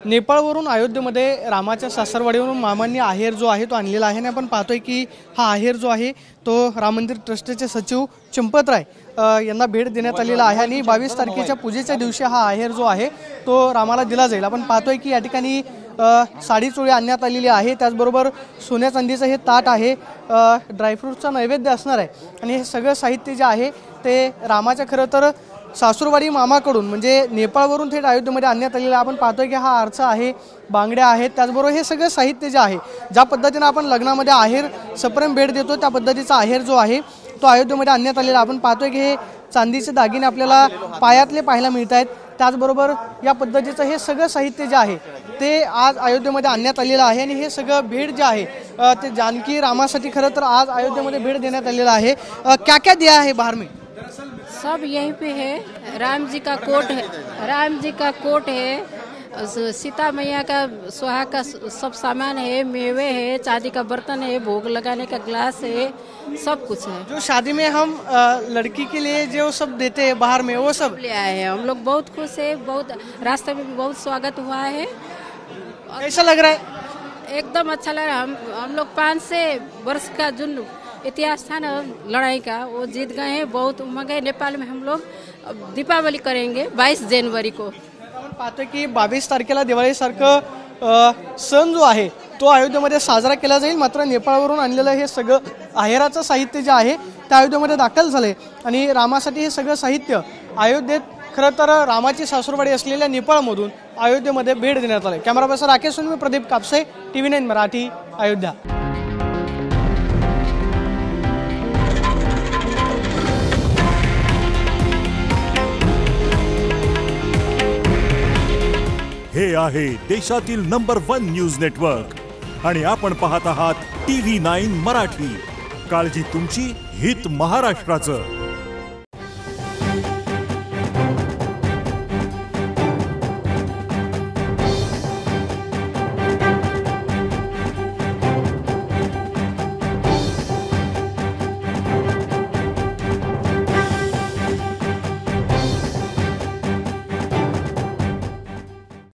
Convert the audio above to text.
नेपाळवरून अयोध्येमध्ये रामाच्या सासरवाडीवरून मामांनी आहेर जो आहे तो आणलेला आहे आणि आपण पाहतोय की हा आहेर जो आहे तो राम मंदिर ट्रस्टचे सचिव चंपतराय यांना भेट देण्यात आलेला आहे आणि 22 तारखेच्या पूजेच्या दिवशी हा आहेर जो आहे तो रामाला दिला जाईल। आपण पाहतोय की या ठिकाणी साडी चोळी आणण्यात आलेली आहे, त्याचबरोबर सोन्या चांदीचं हे ताट आहे, ड्रायफ्रूटचा नैवेद्य असणार आहे आणि हे सगळं साहित्य जे आहे ते रामाच्या खरं तर सासूरवाडी मामाकडून म्हणजे नेपाळवरून थेट अयोध्येमध्ये आणण्यात आलेला। आपण पाहतोय की हा आरसा आहे, बांगड्या आहेत, त्याचबरोबर हे सगळं साहित्य जे आहे ज्या पद्धतीने आपण लग्नामध्ये आहेर सप्रेम भेट देतो त्या पद्धतीचा आहेर जो आहे तो अयोध्येमध्ये आणण्यात आलेला। आपण पाहतोय की हे चांदीचे दागिने आपल्याला पायातले पाहायला मिळत आहेत, त्याचबरोबर या पद्धतीचं हे सगळं साहित्य जे आहे ते आज अयोध्येमध्ये आणण्यात आलेलं आहे आणि हे सगळं भेट जे आहे ते जानकी रामासाठी खरं तर आज अयोध्येमध्ये भेट देण्यात आलेला आहे। क्या क्या दिया है बाहर में? सब यहीं पे है, राम जी का कोट है, राम जी का कोट है, सीता मैया का सुहाग का सब सामान है, मेवे है, चांदी का बर्तन है, भोग लगाने का ग्लास है, सब कुछ है। जो शादी में हम लड़की के लिए जो सब देते हैं बाहर में वो सब ले आए हैं। हम लोग बहुत खुश है, बहुत रास्ते में भी बहुत स्वागत हुआ है। कैसा लग रहा है? एकदम अच्छा लग रहा है। हम लोग 5 वर्ष का जो इतिहास था ना लड़ाई का वो जीत गए हैं। बहुत उमंग है। नेपाल में हम लोग दीपावली करेंगे 22 जनवरी को। आपण पाहतोय की 22 तारखेला दिवाळीसारखं सण जो आहे तो अयोध्येमध्ये साजरा केला जाईल, मात्र नेपाळवरून आणलेलं हे सगळं आहेराचं साहित्य जे आहे ते अयोध्येमध्ये दाखल झालंय आणि रामासाठी हे सगळं साहित्य अयोध्येत खरं तर रामाची सासूरवाडी असलेल्या नेपाळमधून अयोध्येमध्ये भेट देण्यात आले। Camera person Rakesh Sonavi, Pradeep Kapse, TV9 Marathi, Ayodhya. हे आहे देशातील नंबर 1 न्यूज नेटवर्क आणि आपण पाहत आहात TV9 मराठी। काळजी तुमची, हित महाराष्ट्राचं।